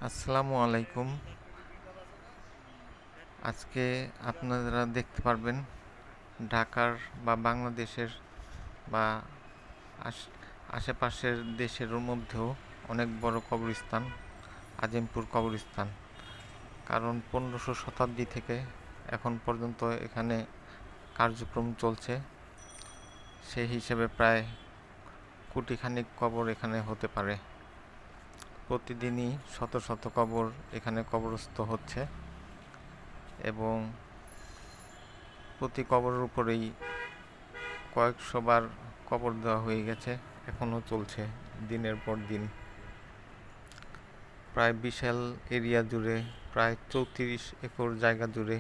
আসসালামু আলাইকুম। আজকে আপনারা দেখতে পারবেন ঢাকার বা বাংলাদেশের বা আশ- আশেপাশের দেশের মধ্যেও অনেক বড় কবরস্থান আজিমপুর কবরস্থান। কারণ 1500 শতাব্দী থেকে এখন পর্যন্ত এখানে কার্যক্রম চলছে। সেই হিসেবে প্রায় কোটিখানিক কবর এখানে হতে পারে। প্রতিদিনই শত শত কবর এখানে কবরস্থ হচ্ছে এবং প্রতি কবরের উপরেই কয়েকশো বার কবর দেওয়া হয়ে গেছে, এখনও চলছে দিনের পর দিন। প্রায় বিশাল এরিয়া জুড়ে, প্রায় 34 একর জায়গা জুড়ে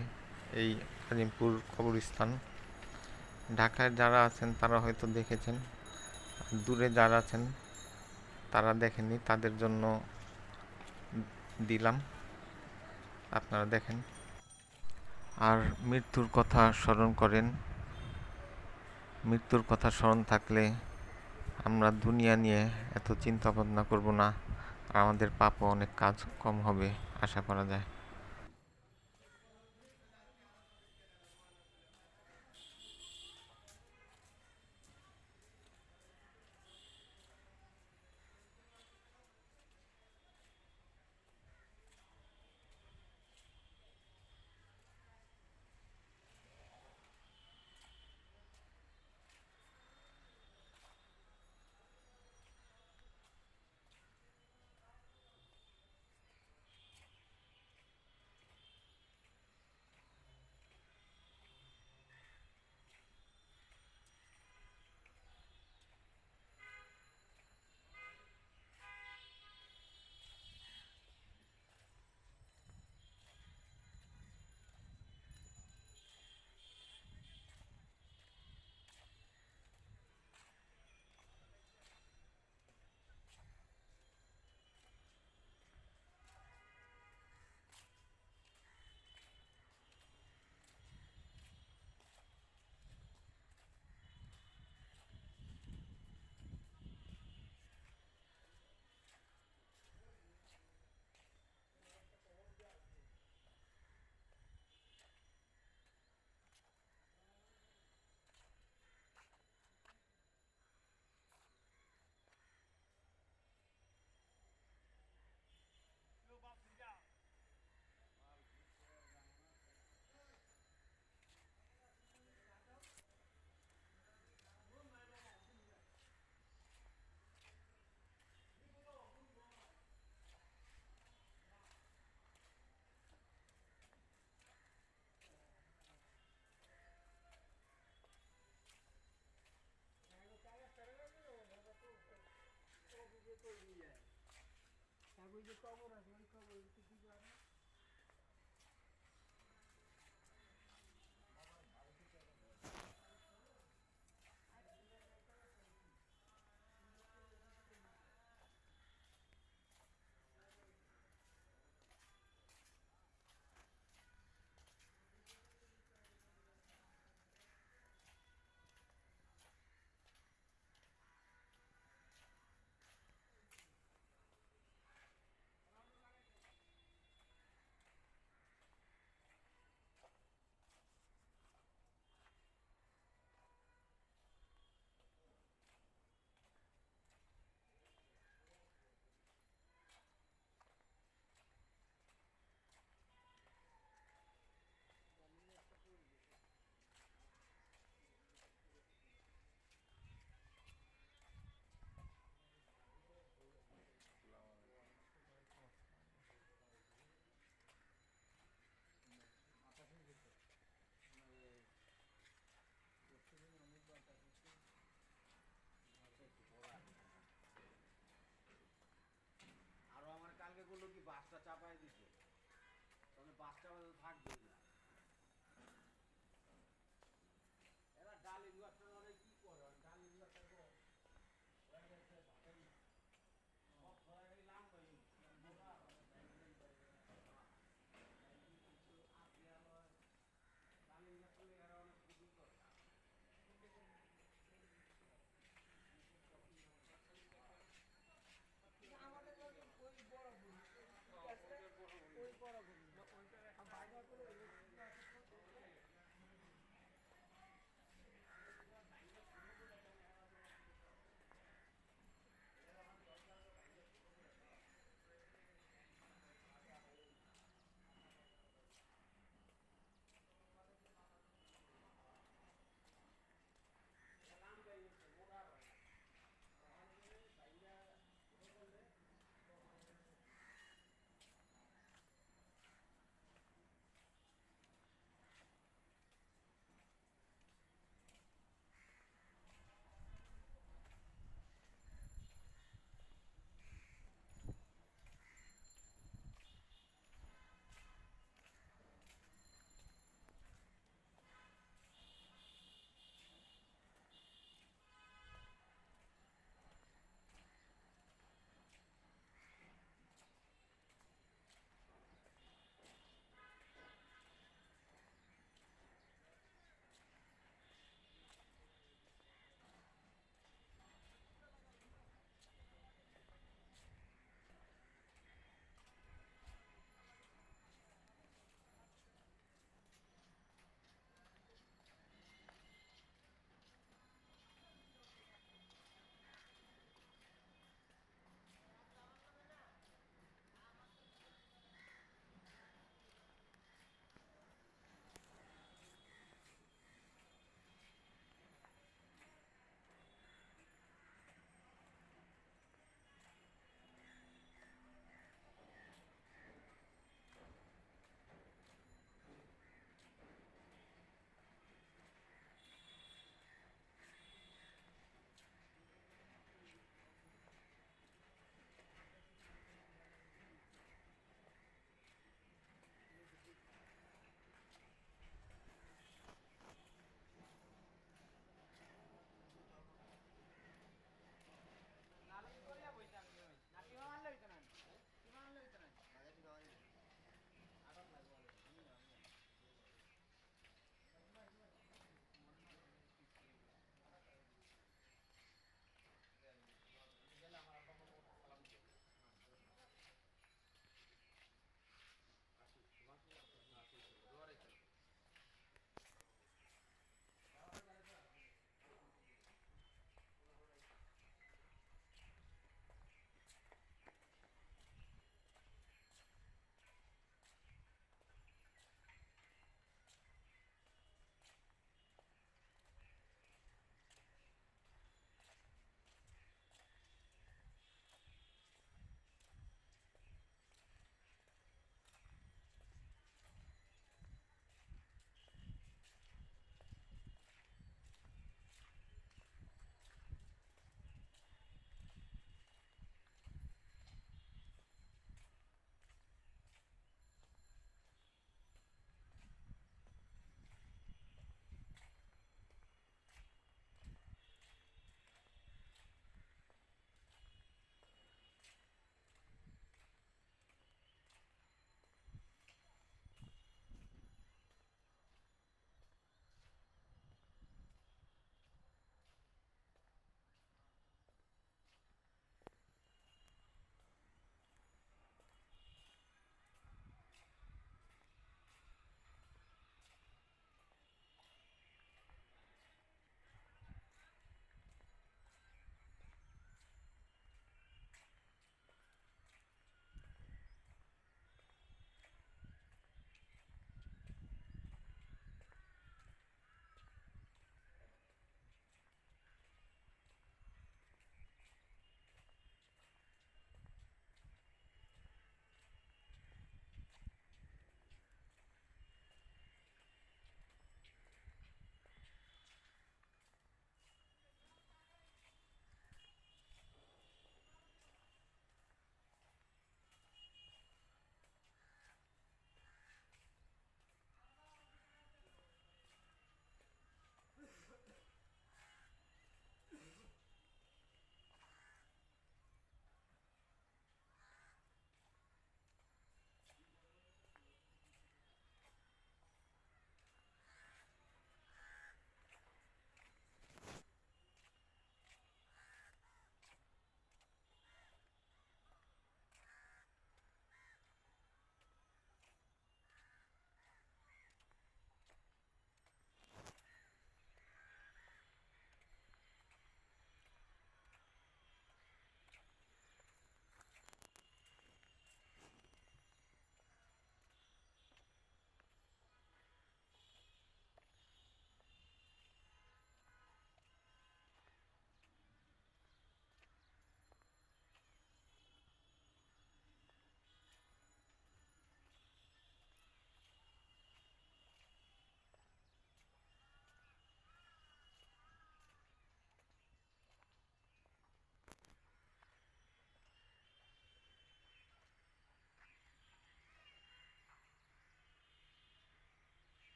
এই আজিমপুর কবরস্থান। ঢাকায় যারা আছেন তারা হয়তো দেখেছেন, দূরে যারা আছেন তারা দেখেননি, তাদের জন্য দিলাম, আপনারা দেখেন আর মৃত্যুর কথা স্মরণ করেন। মৃত্যুর কথা স্মরণ থাকলে আমরা দুনিয়া নিয়ে এত চিন্তা ভাবনা করব না, আর আমাদের পাপও অনেক কাজ কম হবে আশা করা যায়।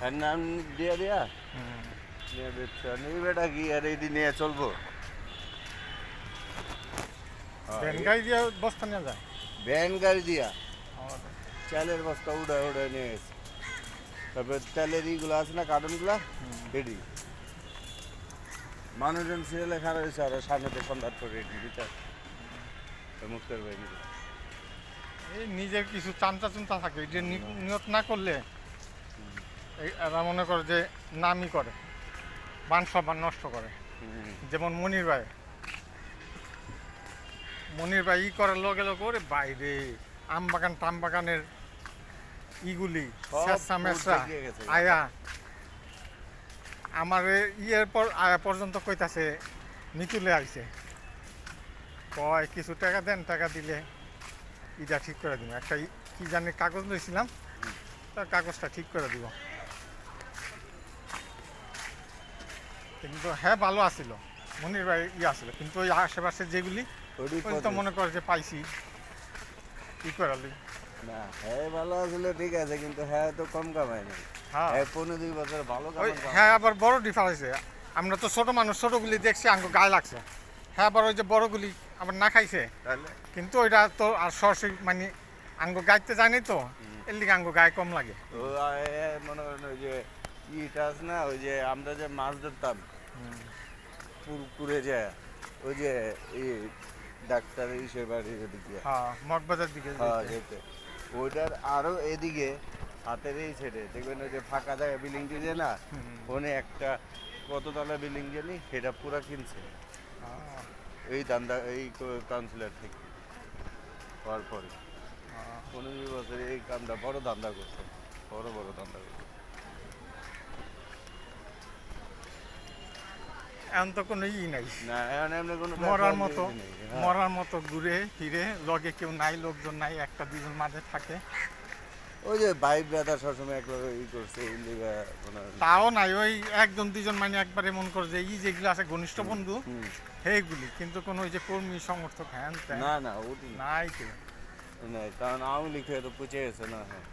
এর নাম দিয়া দিয়া নিয়ে বেচছ নিবেটা কি আর এইটি নিয়ে চলবো ভ্যান গাড়ি দিয়ে বস্তা নিয়ে যায় ভ্যান গাড়ি দিয়া চালের বস্তা উড়ায় উড়ায় নিয়ে গেছে তারপরে তেলের ইগুলো আছে না কার্টুনগুলা এটি মানুষজন সিরিয়ালে খারাপ হয়েছে আর সামনেতে সন্ধ্যা করে এটি দিতে মুক্তার বাহিনী এই নিজের কিছু চামচা চুমচা থাকে এটা নিয়ত না করলে এরা মনে করে যে নামই করে মান সম্মান নষ্ট করে যেমন মনির ভাই ই করার লগে লগে ওরে বাইরে আম বাগান টাম বাগানের ইগুলি শেষা মেসা আয়া আমার ইয়ের পর আয়া পর্যন্ত কইতাছে মিতুলে আইছে কয় কিছু টাকা দেন টাকা দিলে ইটা ঠিক করে দিব একটা কি জানি কাগজ লইছিলাম তার কাগজটা ঠিক করে দিব কিন্তু হ্যাঁ ভালো আসিল মনির ভাই আসিল কিন্তু ওই আশেপাশে যেগুলি ওই তো মনে করে যে পাইছি কি করালি না হ্যাঁ ভালো আসলে ঠিক আছে কিন্তু হ্যাঁ তো কম কামাই না হ্যাঁ 15-2 বছর ভালো ওই কামাই হ্যাঁ আবার বড় ডিফারেন্স আমরা তো ছোট মানুষ ছোটগুলি দেখছি আঙ্গু গায়ে লাগছে হ্যাঁ আবার ওই যে বড়গুলি আবার না খাইছে তাহলে কিন্তু ওইটা তো আর সরাসরি মানে আঙ্গু গাইতে জানি তো এর লিগে আঙ্গু গায়ে কম লাগে ও মনে করেন ওই যে ইটা আছে না ওই যে আমরা যে মাছ ধরতাম পুকুরে যায় ওই যে এই ডাক্তার ইসের বাড়ির ওদিকে হ্যাঁ মগবাজার দিকে হ্যাঁ যেতে ওইটার আরো এদিকে হাতের এই সাইডে দেখবেন ওই যে ফাঁকা জায়গা বিল্ডিং দিয়ে না ওখানে একটা কততলা বিল্ডিং জানি সেটা পুরা কিনছে এই দান্দা এই কাউন্সিলর থেকে হওয়ার পরে 15 বছরে এই কামটা বড় ধান্দা করছে বড় বড় ধান্দা করছে এখন তো কোনো ই নাই না এখন এমনি কোনো মরার মতো ঘুরে ফিরে লগে কেউ নাই লোকজন নাই একটা দুজন মাঝে থাকে ওই যে ভাই ব্রাদার সবসময় এক লগে ই করছে ইন্ডিয়া তাও নাই ওই একজন দুজন মানে একবারে মনে করে যে ই যেগুলো আছে ঘনিষ্ঠ বন্ধু সেইগুলি কিন্তু কোনো ওই যে কর্মী সমর্থক হ্যান না না ওটি নাই কেউ নাই কারণ আওয়ামী লীগ তো পুচে গেছে না হ্যাঁ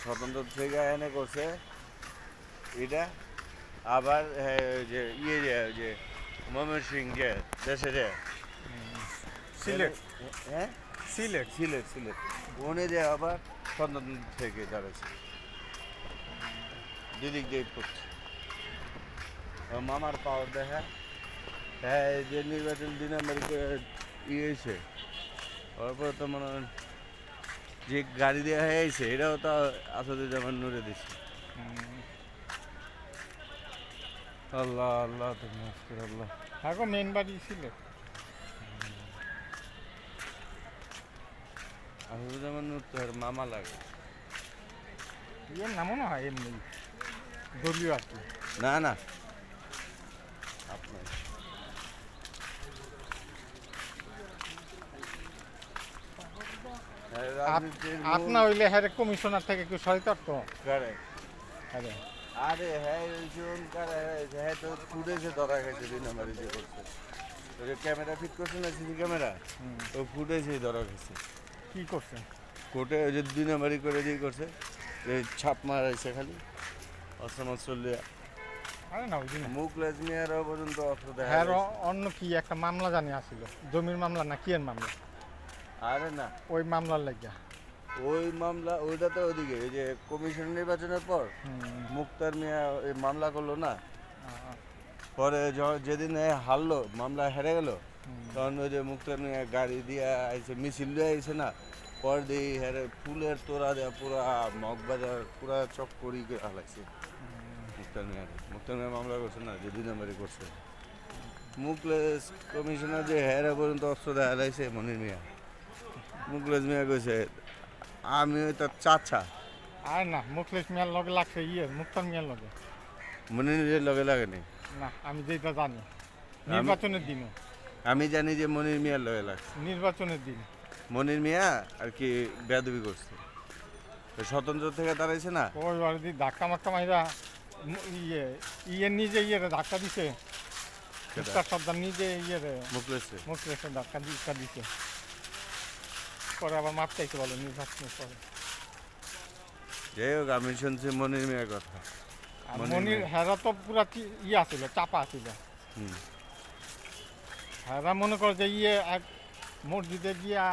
স্বতন্ত্র থেকে এনে করছে এটা আবার যে ইয়ে যে ময়মনসিং যে দেশে যে সিলেট হ্যাঁ সিলেট সিলেট সিলেট ওনে যে আবার স্বতন্ত্র থেকে দাঁড়াচ্ছে দিদিক দিয়ে করছে মামার পাওয়ার দেখা হ্যাঁ যে নির্বাচন দিন আমেরিকা ইয়ে হয়েছে তারপরে তো মনে হয় যে গাড়ি দেওয়া হয়েছে এটাও তো আসাদুজ্জামান নূরে দিচ্ছে আল্লাহ আল্লাহ আল্লাহ এখন মেন বাড়ি সিলেট আসাদুজ্জামান নূর তো আর মামা লাগে ইয়ের নামও না হয় এমনি দলীয় আর কি না না আপনার আপনার হইলে হ্যাঁ কমিশনার থেকে কেউ সহায়তা তো আরে আরে হ্যাঁ হ্যাঁ তো ফুটেজে ধরা গেছে দুই নম্বরে যে করছে ওই যে ক্যামেরা ফিট করছে না সিসি ক্যামেরা ও ফুটেজেই ধরা গেছে কি করছে কোর্টে ওই যে দুই নম্বরই করে দিয়ে করছে এই ছাপ মারাইছে খালি অসমত চললে আরে না ওই দিন মুখ লেজমিয়ারও পর্যন্ত অস্ত্র দেখা হ্যাঁ অন্য কি একটা মামলা জানি আসিল জমির মামলা না কি এর মামলা আরে না ওই মামলার লাগিয়া ওই মামলা ওইটা তো ওদিকে ওই যে কমিশন নির্বাচনের পর মুক্তার মিয়া এই মামলা করলো না পরে যেদিন হারলো মামলা হেরে গেল তখন ওই যে মুক্তার মিয়া গাড়ি দিয়ে আইসে মিছিল দিয়ে আইসে না পর দিয়ে হেরে ফুলের তোড়া দেওয়া পুরা মগবাজার পুরা চক্করি হালাইছে মুক্তার মিয়া মামলা করছে না যে 2 নম্বরই করছে মুকলেশ কমিশনার যে হেরে পর্যন্ত অস্ত্র দেওয়া হালাইছে মনির মিয়া মুকলেশ মিয়া কইছে আমি তার চাচা আর না মুখলেশ মিয়ার লগে লাগছে মুক্তার মিয়ার লগে মনিরের লগে লাগেনি না আমি যেটা জানি নির্বাচনের দিনও আমি জানি যে মনির মিয়ার লগে লাগছে নির্বাচনের দিন মনির মিয়া আর কি বেয়াদবি করছে স্বতন্ত্র থেকে দাঁড়াইছে না ওই বাড়ি ধাক্কা মাক্কা মাইরা নিজে ধাক্কা দিছে মুক্তার সর্দার নিজে মুখলেশের ধাক্কা দিছে পরে আবার মাপ চাইতে বলো নির্বাচনের পরে যাই হোক আমি শুনছি মনির মিয়ার কথা। আর মনির মনির মিয়া। হেরা তো পুরা ইয়া ছিল, চাপা ছিল। হুম। হেরা মনে করে যে ইয়ে এক মসজিদে গিয়া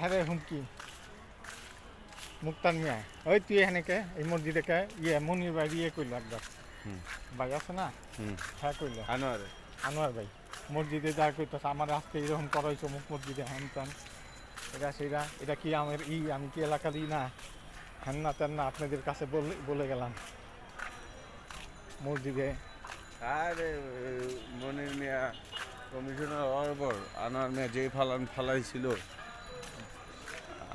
হেরে হুমকি মুক্তার মিয়া, ওই তুই এখানে কে এই মসজিদে কে ইয়ে মনির ভাই ইয়ে করলো একবার, হুম। ভাই আছে না, হুম। হ্যাঁ করলো আনোয়ারে। আনোয়ার ভাই মসজিদে যা করতেছে আমার আজকে এরকম করা হয়েছে মুখ মসজিদে হ্যান ত্যান, এটা সেটা, এটা কি আমার আমি কি এলাকার না, হ্যান না তেন না, আপনাদের কাছে বলে গেলাম মসজিদে। আরে মনির মিয়া কমিশনার হওয়ার পর আনোয়ার মিয়া যেই ফালাইছিল,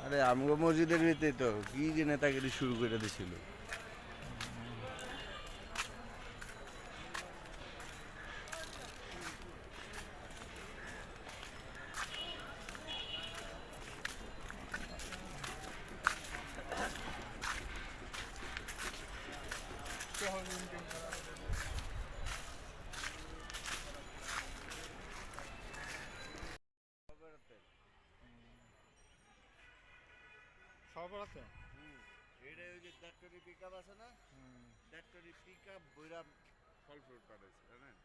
আরে আমগো মসজিদের ভিতরে তো কি যে নেতাগিরি শুরু করে দিছিল। সবার আছে। এটা ওই যে ডাক্তারি পিক আপ আছে না, ডাক্তারি পিক আপ বইরা ফল ফ্রুট পাঠাইছে জানেন।